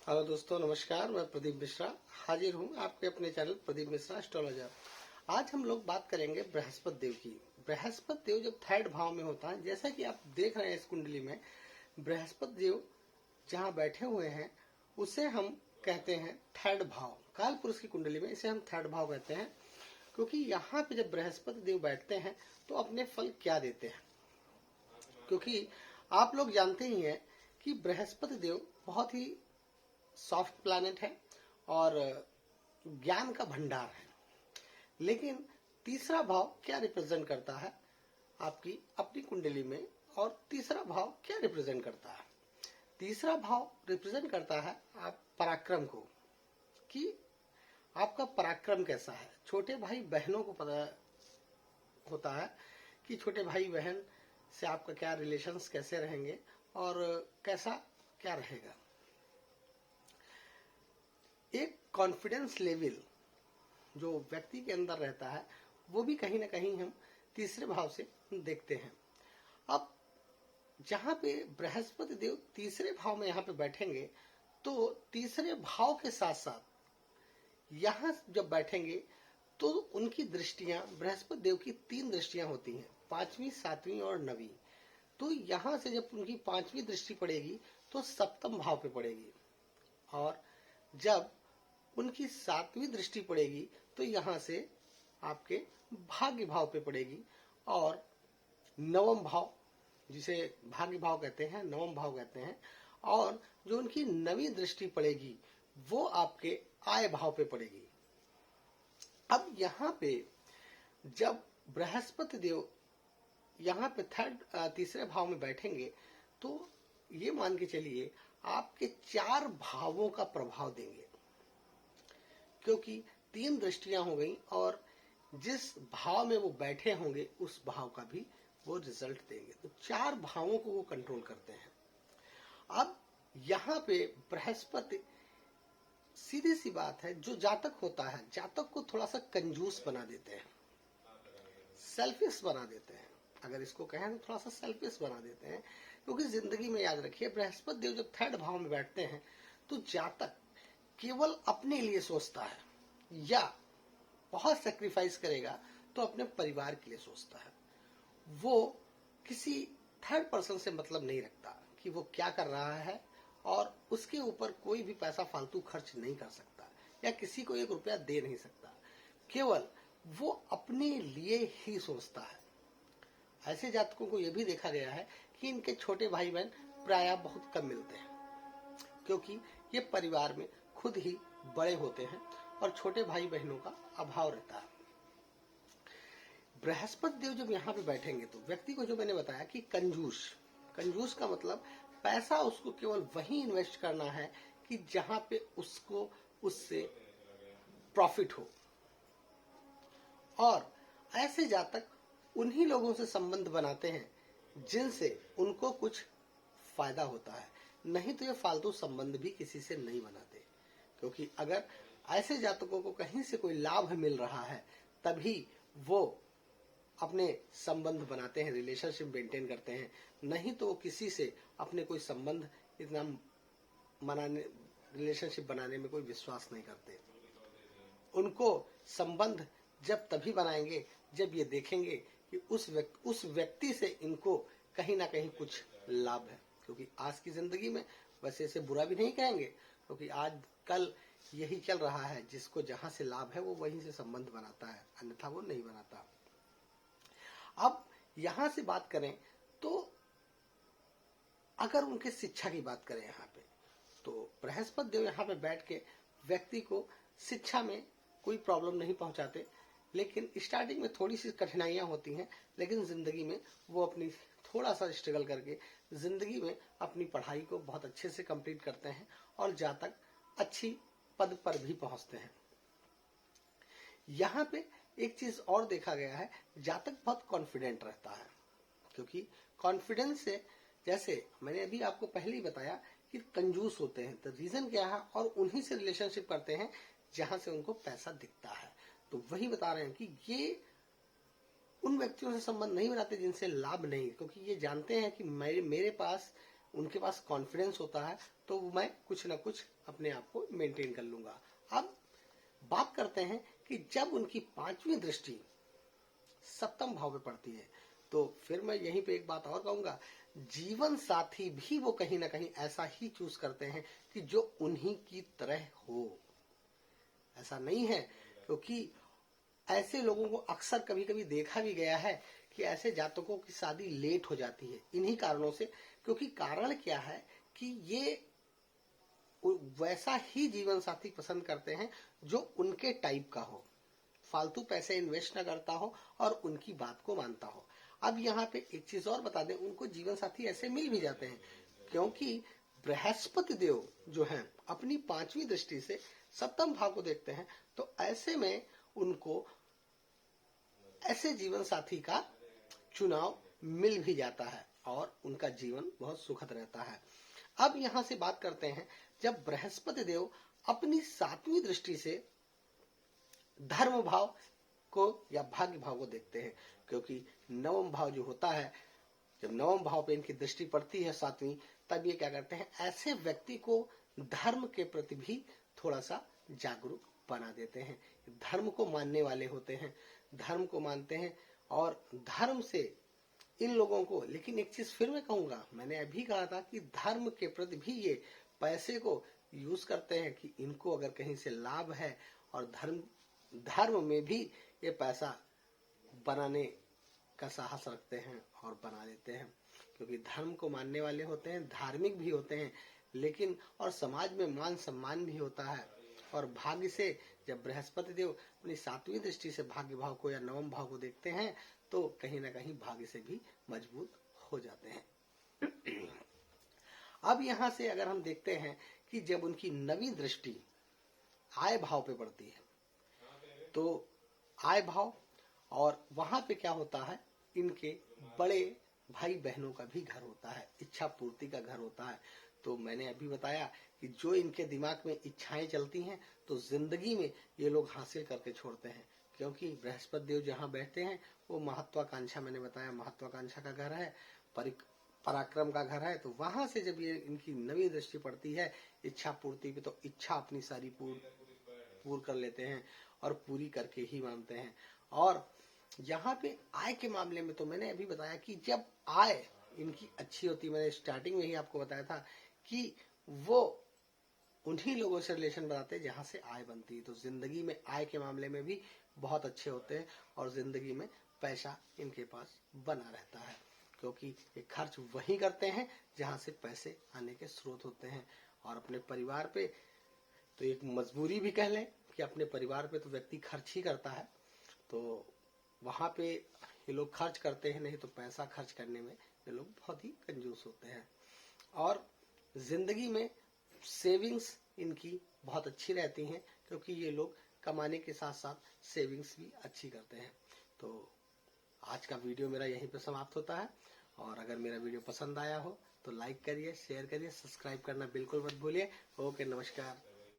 Hello दोस्तों, नमस्कार। मैं प्रदीप मिश्रा हाजिर हूँ आपके अपने चैनल प्रदीप मिश्रा एस्ट्रोलॉजर। आज हम लोग बात करेंगे बृहस्पति देव की। बृहस्पति देव जब थर्ड भाव में होता है, जैसा कि आप देख रहे हैं इस कुंडली में, बृहस्पति देव जहाँ बैठे हुए हैं उसे हम कहते हैं थर्ड भाव। काल पुरुष की कुंडली में इसे हम थर्ड भाव कहते हैं, क्योंकि यहाँ पे जब बृहस्पति देव बैठते हैं तो अपने फल क्या देते हैं। क्योंकि आप लोग जानते ही हैं कि बृहस्पति देव बहुत ही सॉफ्ट प्लैनेट है और ज्ञान का भंडार है। लेकिन तीसरा भाव क्या रिप्रेजेंट करता है आपकी अपनी कुंडली में, और तीसरा भाव क्या रिप्रेजेंट करता है? तीसरा भाव रिप्रेजेंट करता है आप पराक्रम को, कि आपका पराक्रम कैसा है। छोटे भाई बहनों को पता होता है कि छोटे भाई बहन से आपका क्या रिलेशंस कैसे रहेंगे और कैसा क्या रहेगा। एक कॉन्फिडेंस लेवल जो व्यक्ति के अंदर रहता है वो भी कहीं ना कहीं हम तीसरे भाव से देखते हैं। अब जहां पे बृहस्पति देव तीसरे भाव में यहाँ पे बैठेंगे तो तीसरे भाव के साथ साथ यहाँ जब बैठेंगे तो उनकी दृष्टियां, बृहस्पति देव की 3 दृष्टियां होती हैं, 5वीं, 7वीं और 9वीं। तो यहाँ से जब उनकी 5वीं दृष्टि पड़ेगी तो सप्तम भाव पे पड़ेगी, और जब उनकी 7वीं दृष्टि पड़ेगी तो यहाँ से आपके भाग्य भाव पे पड़ेगी, और नवम भाव, जिसे भाग्य भाव कहते हैं, नवम भाव कहते हैं, और जो उनकी 9वीं दृष्टि पड़ेगी वो आपके आय भाव पे पड़ेगी। अब यहाँ पे जब बृहस्पति देव यहाँ पे तीसरे भाव में बैठेंगे तो ये मान के चलिए आपके 4 भावों का प्रभाव देंगे, क्योंकि 3 दृष्टियां हो गई और जिस भाव में वो बैठे होंगे उस भाव का भी वो रिजल्ट देंगे। तो 4 भावों को वो कंट्रोल करते हैं। अब यहाँ पे बृहस्पति, सीधी सी बात है, जो जातक होता है, जातक को थोड़ा सा कंजूस बना देते हैं, सेल्फिश बना देते हैं। अगर इसको कहें तो थोड़ा सा सेल्फिश बना देते हैं, क्योंकि जिंदगी में याद रखिए बृहस्पति देव जब थर्ड भाव में बैठते हैं तो जातक केवल अपने लिए सोचता है, या बहुत सेक्रीफाइस करेगा तो अपने परिवार के लिए सोचता है। वो किसी थर्ड पर्सन से मतलब नहीं रखता कि वो क्या कर रहा है, और उसके ऊपर कोई भी पैसा फालतू खर्च नहीं कर सकता या किसी को 1 रुपया दे नहीं सकता। केवल वो अपने लिए ही सोचता है। ऐसे जातकों को यह भी देखा गया है कि इनके छोटे भाई बहन प्रायः बहुत कम मिलते हैं, क्योंकि ये परिवार में खुद ही बड़े होते हैं और छोटे भाई बहनों का अभाव रहता है। बृहस्पति देव जब यहाँ पे बैठेंगे तो व्यक्ति को, जो मैंने बताया कि कंजूस का मतलब पैसा उसको केवल वहीं इन्वेस्ट करना है कि जहां पे उसको उससे प्रॉफिट हो, और ऐसे जातक उन्हीं लोगों से संबंध बनाते हैं जिनसे उनको कुछ फायदा होता है, नहीं तो ये फालतू संबंध भी किसी से नहीं बनाते। क्योंकि अगर ऐसे जातकों को कहीं से कोई लाभ मिल रहा है तभी वो अपने संबंध बनाते हैं, रिलेशनशिप मेंटेन करते हैं, नहीं तो वो किसी से अपने कोई संबंध इतना रिलेशनशिप बनाने में कोई विश्वास नहीं करते। उनको संबंध जब तभी बनाएंगे जब ये देखेंगे कि उस व्यक्ति से इनको कहीं ना कहीं कुछ लाभ है। क्योंकि आज की जिंदगी में, वैसे इसे बुरा भी नहीं कहेंगे, क्योंकि आज कल यही चल रहा है, जिसको जहां से लाभ है वो वहीं से संबंध बनाता है, अन्यथा वो नहीं बनाता। अब यहां से बात करें तो अगर उनके शिक्षा की बात करें यहाँ पे, तो बृहस्पति देव यहाँ पे बैठ के व्यक्ति को शिक्षा में कोई प्रॉब्लम नहीं पहुंचाते, लेकिन स्टार्टिंग में थोड़ी सी कठिनाइयां होती हैं, लेकिन जिंदगी में वो अपनी थोड़ा सा स्ट्रगल करके जिंदगी में अपनी पढ़ाई को बहुत अच्छे से कंप्लीट करते हैं और जातक अच्छी पद पर भी पहुंचते हैं। यहाँ पे एक चीज और देखा गया है, जातक बहुत कॉन्फिडेंट रहता है, क्योंकि कॉन्फिडेंस से, जैसे मैंने अभी आपको पहले ही बताया कि कंजूस होते हैं, तो रीजन क्या है, और उन्हीं से रिलेशनशिप करते हैं जहां से उनको पैसा दिखता है। तो वही बता रहे हैं कि ये उन व्यक्तियों से संबंध नहीं बनाते जिनसे लाभ नहीं, क्योंकि ये जानते हैं कि मेरे पास उनके पास कॉन्फिडेंस होता है तो मैं कुछ ना कुछ अपने आप को मेंटेन कर लूंगा। अब बात करते हैं कि जब उनकी पांचवी दृष्टि सप्तम भाव में पड़ती है तो फिर मैं यहीं पे एक बात और कहूंगा, जीवन साथी भी वो कहीं ना कहीं ऐसा ही चूज करते हैं कि जो उन्हीं की तरह हो। ऐसा नहीं है, क्योंकि ऐसे लोगों को अक्सर कभी कभी देखा भी गया है कि ऐसे जातकों की शादी लेट हो जाती है इन्हीं कारणों से। क्योंकि कारण क्या है कि ये वैसा ही जीवन साथी पसंद करते हैं जो उनके टाइप का हो, फालतू पैसे इन्वेस्ट ना करता हो और उनकी बात को मानता हो। अब यहाँ पे एक चीज और बता दें, उनको जीवन साथी ऐसे मिल भी जाते हैं क्योंकि बृहस्पति देव जो हैं अपनी पांचवी दृष्टि से सप्तम भाव को देखते हैं, तो ऐसे में उनको ऐसे जीवन साथी का चुनाव मिल भी जाता है और उनका जीवन बहुत सुखद रहता है। अब यहां से बात करते हैं, जब बृहस्पति देव अपनी सातवीं दृष्टि से धर्म भाव को या भाग्य भाव को देखते हैं, क्योंकि नवम भाव जो होता है, जब नवम भाव पे इनकी दृष्टि पड़ती है सातवीं, तब ये क्या करते हैं, ऐसे व्यक्ति को धर्म के प्रति भी थोड़ा सा जागरूक बना देते हैं। धर्म को मानने वाले होते हैं, धर्म को मानते हैं और धर्म से इन लोगों को, लेकिन एक चीज फिर मैं कहूंगा, मैंने अभी कहा था कि धर्म के प्रति भी ये पैसे को यूज करते हैं कि इनको अगर कहीं से लाभ है, और धर्म में भी ये पैसा बनाने का साहस रखते हैं और बना लेते हैं, क्योंकि धर्म को मानने वाले होते हैं, धार्मिक भी होते हैं, लेकिन और समाज में मान सम्मान भी होता है। और भाग्य से जब बृहस्पति देव अपनी सातवीं दृष्टि से भाग्य भाव को या नवम भाव को देखते हैं तो कहीं ना कहीं भाग्य से भी मजबूत हो जाते हैं। अब यहां से अगर हम देखते हैं कि जब उनकी नवीं दृष्टि आय भाव पे पड़ती है, तो आय भाव, और वहां पे क्या होता है, इनके बड़े भाई बहनों का भी घर होता है, इच्छा पूर्ति का घर होता है। तो मैंने अभी बताया कि जो इनके दिमाग में इच्छाएं चलती हैं तो जिंदगी में ये लोग हासिल करके छोड़ते हैं, क्योंकि बृहस्पति देव जहाँ बैठते हैं वो महत्वाकांक्षा, मैंने बताया महत्वाकांक्षा का घर है, पराक्रम का घर है। तो वहां से जब ये इनकी नवी दृष्टि पड़ती है इच्छा पूर्ति पे, तो इच्छा अपनी सारी पूर्ण कर लेते हैं और पूरी करके ही मानते हैं। और यहाँ पे आय के मामले में तो मैंने अभी बताया कि जब आय इनकी अच्छी होती, मैंने स्टार्टिंग में ही आपको बताया था कि वो उन्हीं लोगों से रिलेशन बनाते हैं जहां से आय बनती है। तो जिंदगी में आय के मामले में भी बहुत अच्छे होते हैं और जिंदगी में पैसा इनके पास बना रहता है, क्योंकि ये खर्च वही करते हैं जहां से पैसे आने के स्रोत होते हैं। और अपने परिवार पे तो एक मजबूरी भी कह लें कि अपने परिवार पे तो व्यक्ति खर्च ही करता है, तो वहां पे ये लोग खर्च करते हैं, नहीं तो पैसा खर्च करने में ये लोग बहुत ही कंजूस होते हैं। और जिंदगी में सेविंग्स इनकी बहुत अच्छी रहती हैं, क्योंकि ये लोग कमाने के साथ साथ सेविंग्स भी अच्छी करते हैं। तो आज का वीडियो मेरा यहीं पे समाप्त होता है, और अगर मेरा वीडियो पसंद आया हो तो लाइक करिए, शेयर करिए, सब्सक्राइब करना बिल्कुल मत भूलिए। ओके, नमस्कार।